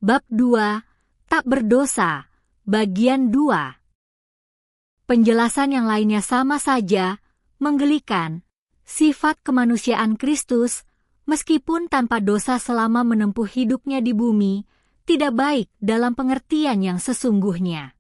Bab 2, Tak Berdosa, Bagian 2. Penjelasan yang lainnya sama saja, menggelikan. Sifat kemanusiaan Kristus, meskipun tanpa dosa selama menempuh hidupnya di bumi, tidak baik dalam pengertian yang sesungguhnya.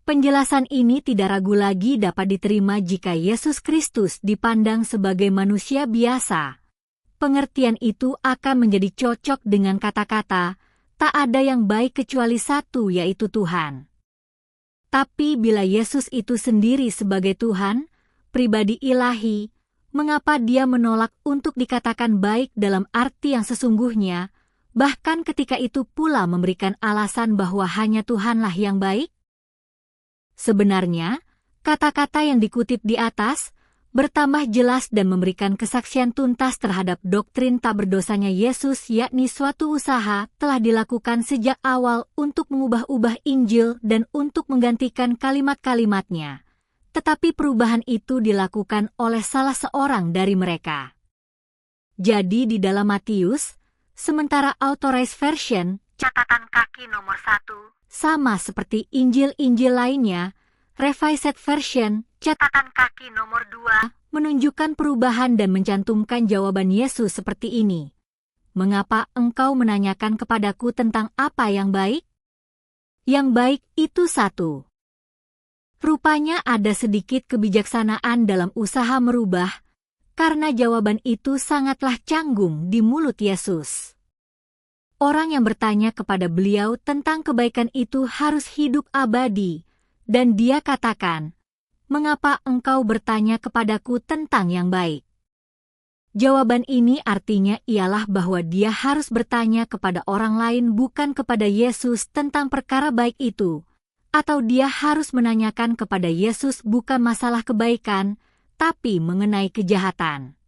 Penjelasan ini tidak ragu lagi dapat diterima jika Yesus Kristus dipandang sebagai manusia biasa. Pengertian itu akan menjadi cocok dengan kata-kata, tak ada yang baik kecuali satu, yaitu Tuhan. Tapi bila Yesus itu sendiri sebagai Tuhan, pribadi ilahi, mengapa dia menolak untuk dikatakan baik dalam arti yang sesungguhnya, bahkan ketika itu pula memberikan alasan bahwa hanya Tuhanlah yang baik? Sebenarnya, kata-kata yang dikutip di atas bertambah jelas dan memberikan kesaksian tuntas terhadap doktrin tak berdosanya Yesus, yakni suatu usaha telah dilakukan sejak awal untuk mengubah-ubah Injil dan untuk menggantikan kalimat-kalimatnya. Tetapi perubahan itu dilakukan oleh salah seorang dari mereka. Jadi di dalam Matius, sementara Authorized Version, catatan kaki nomor 1, sama seperti Injil-Injil lainnya, Revised Version, catatan kaki nomor 2, menunjukkan perubahan dan mencantumkan jawaban Yesus seperti ini. Mengapa engkau menanyakan kepadaku tentang apa yang baik? Yang baik itu satu. Rupanya ada sedikit kebijaksanaan dalam usaha merubah, karena jawaban itu sangatlah canggung di mulut Yesus. Orang yang bertanya kepada beliau tentang kebaikan itu harus hidup abadi, dan dia katakan, "Mengapa engkau bertanya kepadaku tentang yang baik?" Jawaban ini artinya ialah bahwa dia harus bertanya kepada orang lain bukan kepada Yesus tentang perkara baik itu, atau dia harus menanyakan kepada Yesus bukan masalah kebaikan, tapi mengenai kejahatan.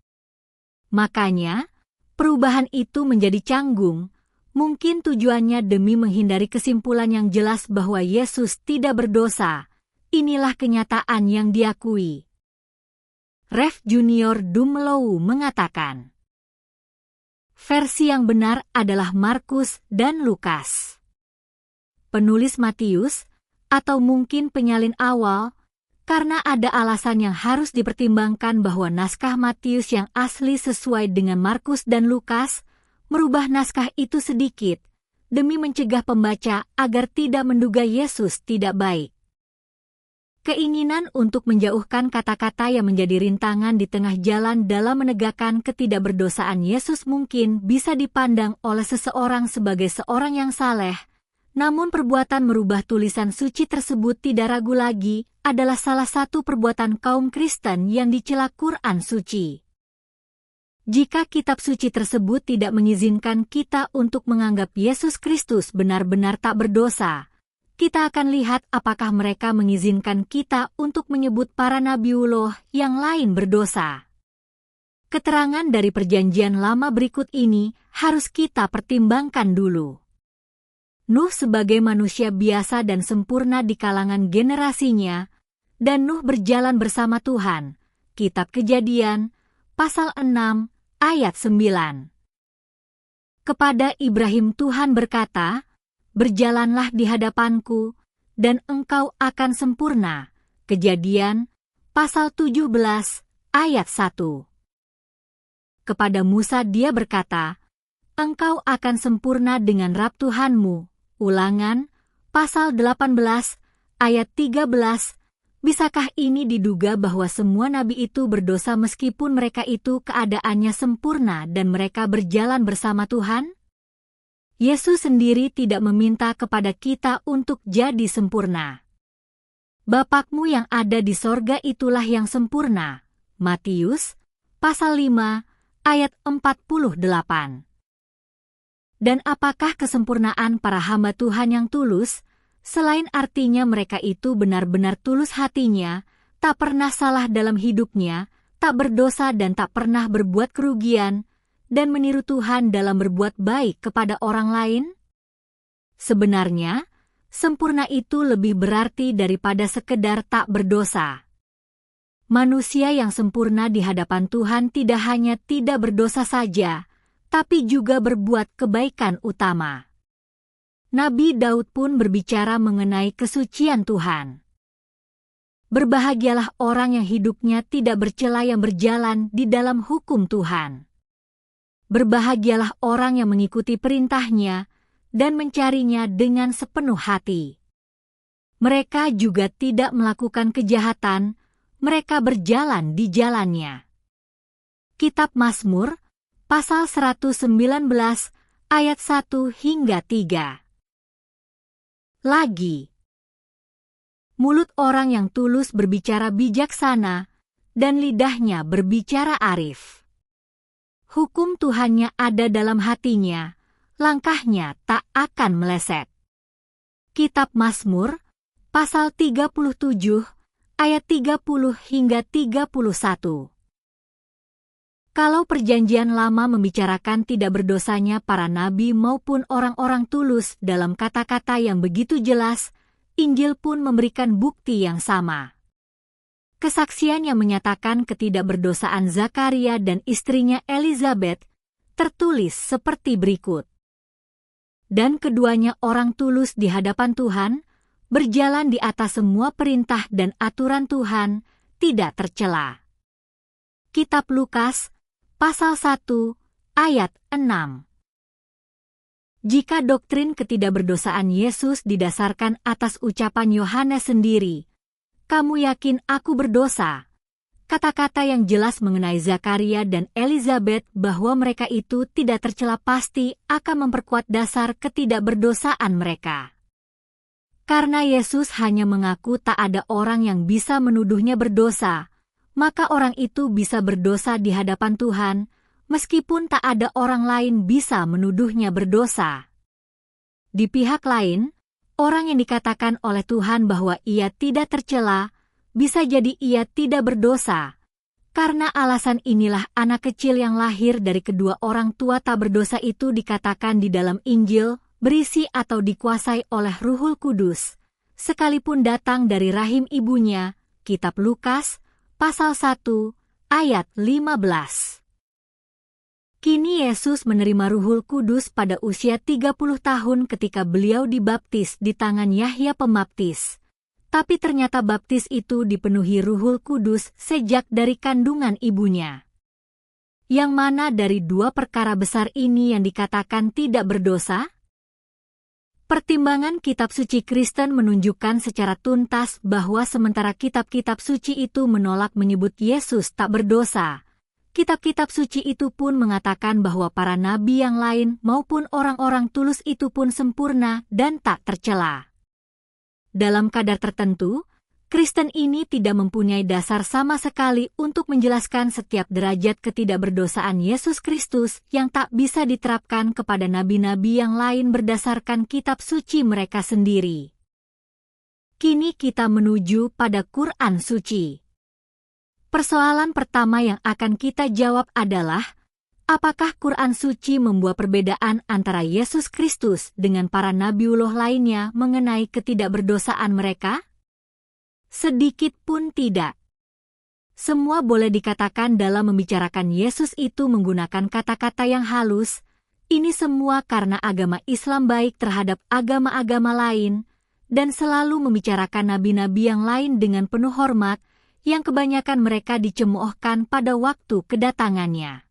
Makanya, perubahan itu menjadi canggung, mungkin tujuannya demi menghindari kesimpulan yang jelas bahwa Yesus tidak berdosa. Inilah kenyataan yang diakui. Rev Junior Dumlow mengatakan, versi yang benar adalah Markus dan Lukas. Penulis Matius, atau mungkin penyalin awal, karena ada alasan yang harus dipertimbangkan bahwa naskah Matius yang asli sesuai dengan Markus dan Lukas, merubah naskah itu sedikit, demi mencegah pembaca agar tidak menduga Yesus tidak baik. Keinginan untuk menjauhkan kata-kata yang menjadi rintangan di tengah jalan dalam menegakkan ketidakberdosaan Yesus mungkin bisa dipandang oleh seseorang sebagai seorang yang saleh, namun perbuatan merubah tulisan suci tersebut tidak ragu lagi adalah salah satu perbuatan kaum Kristen yang dicela Quran suci. Jika kitab suci tersebut tidak mengizinkan kita untuk menganggap Yesus Kristus benar-benar tak berdosa, kita akan lihat apakah mereka mengizinkan kita untuk menyebut para nabiullah yang lain berdosa. Keterangan dari perjanjian lama berikut ini harus kita pertimbangkan dulu. Nuh sebagai manusia biasa dan sempurna di kalangan generasinya, dan Nuh berjalan bersama Tuhan. Kitab Kejadian, pasal 6, ayat 9. Kepada Ibrahim Tuhan berkata, "Berjalanlah di hadapanku, dan engkau akan sempurna." Kejadian, pasal 17, ayat 1. Kepada Musa dia berkata, "Engkau akan sempurna dengan Rab Tuhanmu." Ulangan, pasal 18, ayat 13. Bisakah ini diduga bahwa semua nabi itu berdosa meskipun mereka itu keadaannya sempurna dan mereka berjalan bersama Tuhan? Yesus sendiri tidak meminta kepada kita untuk jadi sempurna. Bapakmu yang ada di sorga itulah yang sempurna. Matius, pasal 5, ayat 48. Dan apakah kesempurnaan para hamba Tuhan yang tulus, selain artinya mereka itu benar-benar tulus hatinya, tak pernah salah dalam hidupnya, tak berdosa dan tak pernah berbuat kerugian, dan meniru Tuhan dalam berbuat baik kepada orang lain? Sebenarnya, sempurna itu lebih berarti daripada sekedar tak berdosa. Manusia yang sempurna di hadapan Tuhan tidak hanya tidak berdosa saja, tapi juga berbuat kebaikan utama. Nabi Daud pun berbicara mengenai kesucian Tuhan. Berbahagialah orang yang hidupnya tidak bercela yang berjalan di dalam hukum Tuhan. Berbahagialah orang yang mengikuti perintah-Nya dan mencarinya dengan sepenuh hati. Mereka juga tidak melakukan kejahatan, mereka berjalan di jalan-Nya. Kitab Mazmur, pasal 119, ayat 1 hingga 3. Lagi, mulut orang yang tulus berbicara bijaksana, dan lidahnya berbicara arif. Hukum Tuhannya ada dalam hatinya, langkahnya tak akan meleset. Kitab Mazmur, pasal 37, ayat 30 hingga 31. Kalau Perjanjian Lama membicarakan tidak berdosanya para nabi maupun orang-orang tulus dalam kata-kata yang begitu jelas, Injil pun memberikan bukti yang sama. Kesaksian yang menyatakan ketidakberdosaan Zakaria dan istrinya Elizabeth tertulis seperti berikut. Dan keduanya orang tulus di hadapan Tuhan, berjalan di atas semua perintah dan aturan Tuhan, tidak tercela. Kitab Lukas, pasal 1, ayat 6. Jika doktrin ketidakberdosaan Yesus didasarkan atas ucapan Yohanes sendiri, "Kamu yakin aku berdosa?" Kata-kata yang jelas mengenai Zakaria dan Elizabeth bahwa mereka itu tidak tercela pasti akan memperkuat dasar ketidakberdosaan mereka. Karena Yesus hanya mengaku tak ada orang yang bisa menuduhnya berdosa, maka orang itu bisa berdosa di hadapan Tuhan, meskipun tak ada orang lain bisa menuduhnya berdosa. Di pihak lain, orang yang dikatakan oleh Tuhan bahwa ia tidak tercela, bisa jadi ia tidak berdosa. Karena alasan inilah anak kecil yang lahir dari kedua orang tua tak berdosa itu dikatakan di dalam Injil, berisi atau dikuasai oleh Ruhul Kudus, sekalipun datang dari rahim ibunya. Kitab Lukas, pasal 1, ayat 15. Kini Yesus menerima Ruhul Kudus pada usia 30 tahun ketika beliau dibaptis di tangan Yahya Pembaptis. Tapi ternyata baptis itu dipenuhi Ruhul Kudus sejak dari kandungan ibunya. Yang mana dari dua perkara besar ini yang dikatakan tidak berdosa? Pertimbangan kitab suci Kristen menunjukkan secara tuntas bahwa sementara kitab-kitab suci itu menolak menyebut Yesus tak berdosa, kitab-kitab suci itu pun mengatakan bahwa para nabi yang lain maupun orang-orang tulus itu pun sempurna dan tak tercela. Dalam kadar tertentu, Kristen ini tidak mempunyai dasar sama sekali untuk menjelaskan setiap derajat ketidakberdosaan Yesus Kristus yang tak bisa diterapkan kepada nabi-nabi yang lain berdasarkan kitab suci mereka sendiri. Kini kita menuju pada Quran Suci. Persoalan pertama yang akan kita jawab adalah, apakah Quran Suci membuat perbedaan antara Yesus Kristus dengan para nabiullah lainnya mengenai ketidakberdosaan mereka? Sedikit pun tidak. Semua boleh dikatakan dalam membicarakan Yesus itu menggunakan kata-kata yang halus. Ini semua karena agama Islam baik terhadap agama-agama lain dan selalu membicarakan nabi-nabi yang lain dengan penuh hormat yang kebanyakan mereka dicemoohkan pada waktu kedatangannya.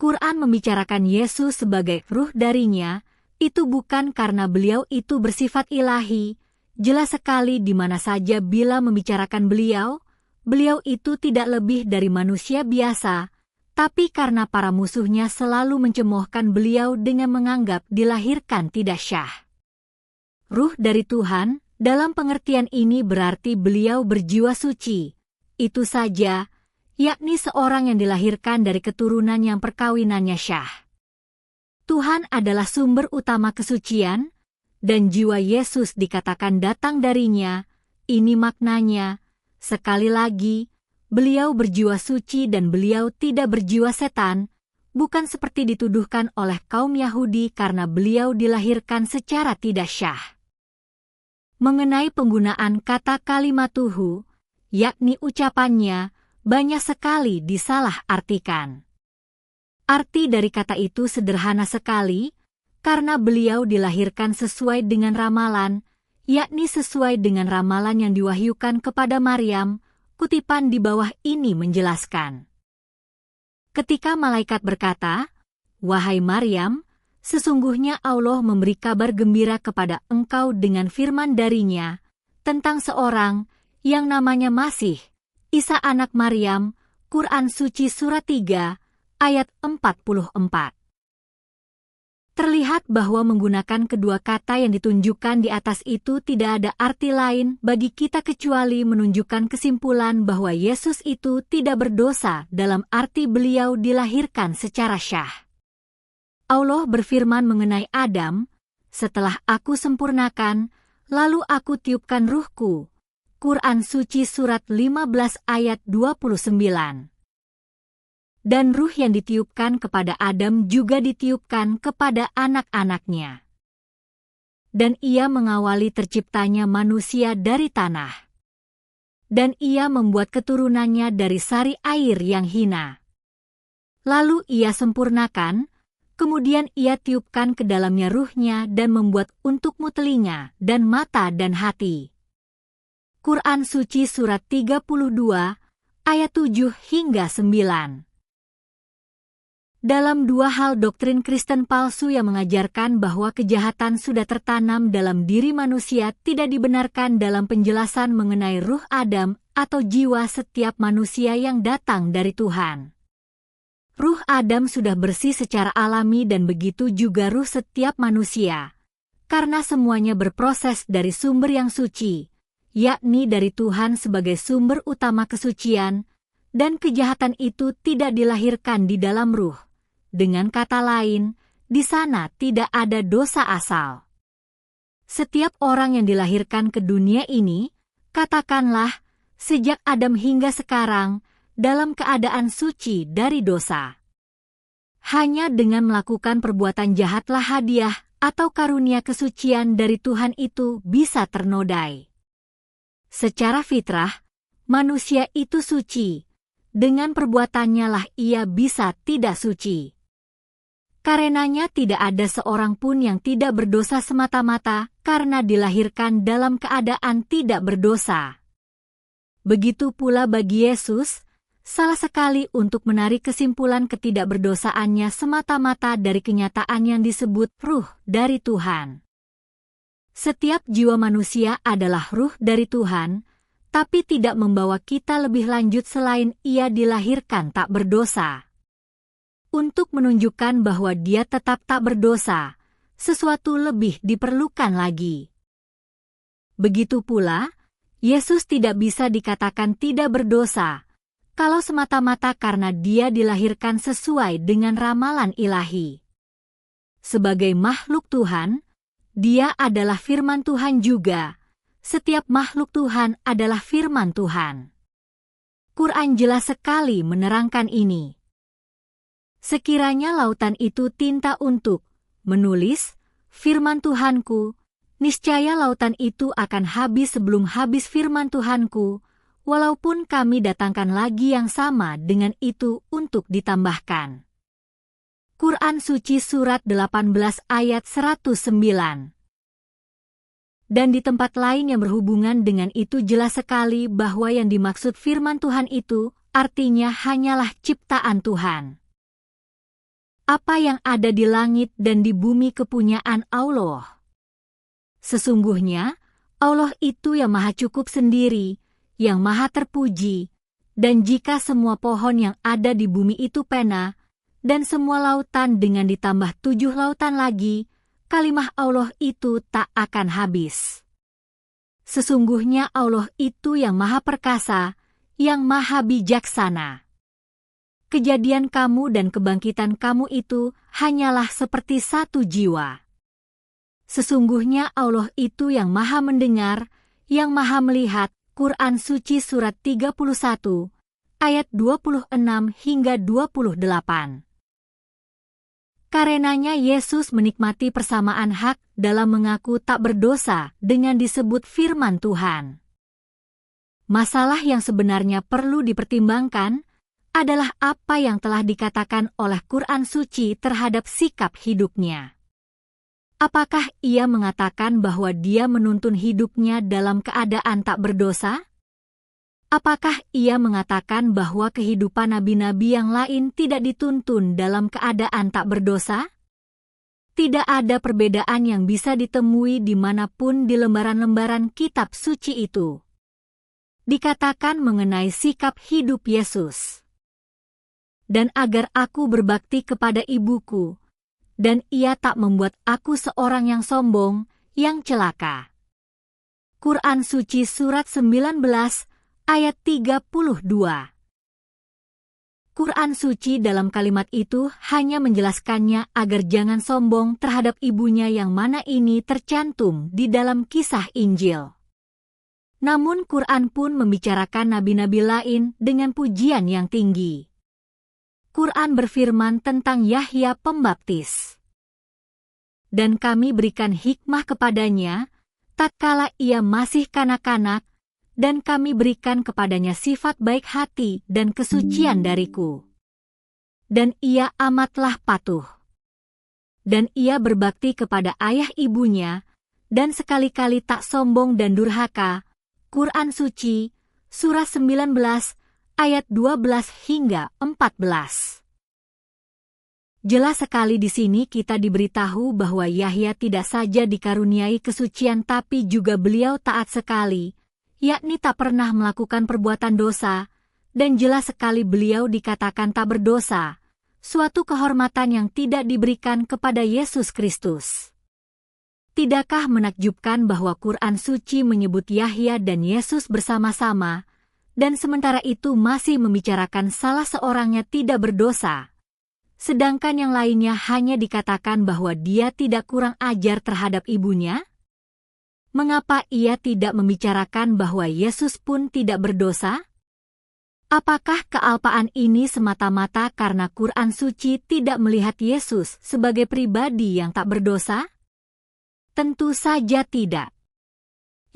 Quran membicarakan Yesus sebagai ruh darinya, itu bukan karena beliau itu bersifat ilahi. Jelas sekali di mana saja bila membicarakan beliau itu tidak lebih dari manusia biasa, tapi karena para musuhnya selalu mencemoohkan beliau dengan menganggap dilahirkan tidak syah. Ruh dari Tuhan, dalam pengertian ini berarti beliau berjiwa suci. Itu saja, yakni seorang yang dilahirkan dari keturunan yang perkawinannya syah. Tuhan adalah sumber utama kesucian, dan jiwa Yesus dikatakan datang darinya. Ini maknanya, sekali lagi, beliau berjiwa suci dan beliau tidak berjiwa setan, bukan seperti dituduhkan oleh kaum Yahudi karena beliau dilahirkan secara tidak syah. Mengenai penggunaan kata kalimatuhu, yakni ucapannya, banyak sekali disalah artikan. Arti dari kata itu sederhana sekali, karena beliau dilahirkan sesuai dengan ramalan, yakni sesuai dengan ramalan yang diwahyukan kepada Maryam. Kutipan di bawah ini menjelaskan. Ketika malaikat berkata, "Wahai Maryam, sesungguhnya Allah memberi kabar gembira kepada engkau dengan firman darinya tentang seorang yang namanya Masih, Isa anak Maryam." Quran Suci Surat 3, ayat 44. Terlihat bahwa menggunakan kedua kata yang ditunjukkan di atas itu tidak ada arti lain bagi kita kecuali menunjukkan kesimpulan bahwa Yesus itu tidak berdosa dalam arti beliau dilahirkan secara syah. Allah berfirman mengenai Adam, "Setelah aku sempurnakan, lalu aku tiupkan ruhku." Quran Suci Surat 15 ayat 29. Dan ruh yang ditiupkan kepada Adam juga ditiupkan kepada anak-anaknya. Dan ia mengawali terciptanya manusia dari tanah. Dan ia membuat keturunannya dari sari air yang hina. Lalu ia sempurnakan, kemudian ia tiupkan ke dalamnya ruhnya dan membuat untukmu telinga dan mata dan hati. Quran Suci Surat 32, ayat 7 hingga 9. Dalam dua hal doktrin Kristen palsu yang mengajarkan bahwa kejahatan sudah tertanam dalam diri manusia tidak dibenarkan dalam penjelasan mengenai ruh Adam atau jiwa setiap manusia yang datang dari Tuhan. Ruh Adam sudah bersih secara alami dan begitu juga ruh setiap manusia, karena semuanya berproses dari sumber yang suci, yakni dari Tuhan sebagai sumber utama kesucian, dan kejahatan itu tidak dilahirkan di dalam ruh. Dengan kata lain, di sana tidak ada dosa asal. Setiap orang yang dilahirkan ke dunia ini, katakanlah, sejak Adam hingga sekarang, dalam keadaan suci dari dosa. Hanya dengan melakukan perbuatan jahatlah hadiah atau karunia kesucian dari Tuhan itu bisa ternodai. Secara fitrah, manusia itu suci. Dengan perbuatannya lah ia bisa tidak suci. Karenanya tidak ada seorang pun yang tidak berdosa semata-mata karena dilahirkan dalam keadaan tidak berdosa. Begitu pula bagi Yesus, salah sekali untuk menarik kesimpulan ketidakberdosaannya semata-mata dari kenyataan yang disebut ruh dari Tuhan. Setiap jiwa manusia adalah ruh dari Tuhan, tapi tidak membawa kita lebih lanjut selain ia dilahirkan tak berdosa. Untuk menunjukkan bahwa dia tetap tak berdosa, sesuatu lebih diperlukan lagi. Begitu pula, Yesus tidak bisa dikatakan tidak berdosa, kalau semata-mata karena dia dilahirkan sesuai dengan ramalan ilahi. Sebagai makhluk Tuhan, dia adalah firman Tuhan juga. Setiap makhluk Tuhan adalah firman Tuhan. Quran jelas sekali menerangkan ini. Sekiranya lautan itu tinta untuk menulis firman Tuhanku, niscaya lautan itu akan habis sebelum habis firman Tuhanku, walaupun kami datangkan lagi yang sama dengan itu untuk ditambahkan. Quran Suci Surat 18 ayat 109. Dan di tempat lain yang berhubungan dengan itu jelas sekali bahwa yang dimaksud firman Tuhan itu artinya hanyalah ciptaan Tuhan. Apa yang ada di langit dan di bumi kepunyaan Allah. Sesungguhnya, Allah itu yang maha cukup sendiri, yang maha terpuji, dan jika semua pohon yang ada di bumi itu pena, dan semua lautan dengan ditambah 7 lautan lagi, kalimah Allah itu tak akan habis. Sesungguhnya Allah itu yang maha perkasa, yang maha bijaksana. Kejadian kamu dan kebangkitan kamu itu hanyalah seperti satu jiwa. Sesungguhnya Allah itu yang maha mendengar, yang maha melihat. Quran Suci Surat 31, ayat 26 hingga 28. Karenanya Yesus menikmati persamaan hak dalam mengaku tak berdosa dengan disebut firman Tuhan. Masalah yang sebenarnya perlu dipertimbangkan adalah apa yang telah dikatakan oleh Quran Suci terhadap sikap hidupnya. Apakah ia mengatakan bahwa dia menuntun hidupnya dalam keadaan tak berdosa? Apakah ia mengatakan bahwa kehidupan nabi-nabi yang lain tidak dituntun dalam keadaan tak berdosa? Tidak ada perbedaan yang bisa ditemui dimanapun di lembaran-lembaran kitab suci itu. Dikatakan mengenai sikap hidup Yesus. Dan agar aku berbakti kepada ibuku, dan ia tak membuat aku seorang yang sombong, yang celaka. Quran Suci Surat 19, ayat 32. Quran Suci dalam kalimat itu hanya menjelaskannya agar jangan sombong terhadap ibunya yang mana ini tercantum di dalam kisah Injil. Namun Quran pun membicarakan nabi-nabi lain dengan pujian yang tinggi. Quran berfirman tentang Yahya Pembaptis. Dan kami berikan hikmah kepadanya, tatkala ia masih kanak-kanak, dan kami berikan kepadanya sifat baik hati dan kesucian dariku. Dan ia amatlah patuh. Dan ia berbakti kepada ayah ibunya, dan sekali-kali tak sombong dan durhaka. Quran Suci, Surah 19, ayat 12 hingga 14. Jelas sekali di sini kita diberitahu bahwa Yahya tidak saja dikaruniai kesucian tapi juga beliau taat sekali, yakni tak pernah melakukan perbuatan dosa, dan jelas sekali beliau dikatakan tak berdosa, suatu kehormatan yang tidak diberikan kepada Yesus Kristus. Tidakkah menakjubkan bahwa Quran Suci menyebut Yahya dan Yesus bersama-sama, dan sementara itu masih membicarakan salah seorangnya tidak berdosa, sedangkan yang lainnya hanya dikatakan bahwa dia tidak kurang ajar terhadap ibunya? Mengapa ia tidak membicarakan bahwa Yesus pun tidak berdosa? Apakah kealpaan ini semata-mata karena Quran Suci tidak melihat Yesus sebagai pribadi yang tak berdosa? Tentu saja tidak.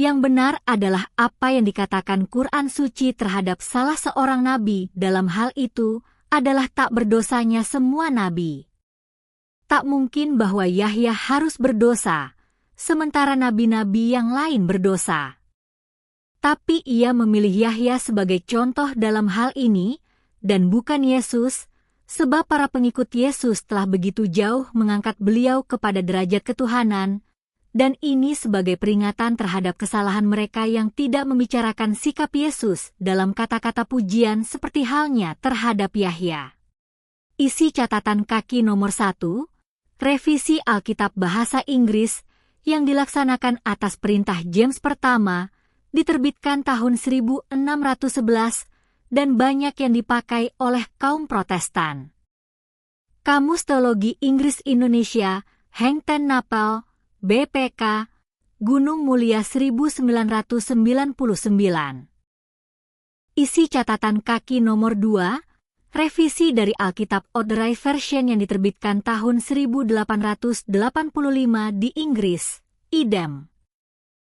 Yang benar adalah apa yang dikatakan Quran Suci terhadap salah seorang nabi dalam hal itu adalah tak berdosanya semua nabi. Tak mungkin bahwa Yahya harus berdosa, sementara nabi-nabi yang lain berdosa. Tapi ia memilih Yahya sebagai contoh dalam hal ini, dan bukan Yesus, sebab para pengikut Yesus telah begitu jauh mengangkat beliau kepada derajat ketuhanan, dan ini sebagai peringatan terhadap kesalahan mereka yang tidak membicarakan sikap Yesus dalam kata-kata pujian seperti halnya terhadap Yahya. Isi catatan kaki nomor 1, revisi Alkitab Bahasa Inggris, yang dilaksanakan atas perintah James pertama, diterbitkan tahun 1611 dan banyak yang dipakai oleh kaum Protestan. Kamus Teologi Inggris Indonesia, Hengten Napel, BPK, Gunung Mulia 1999. Isi catatan kaki nomor 2, revisi dari Alkitab Authorized Version yang diterbitkan tahun 1885 di Inggris, IDEM.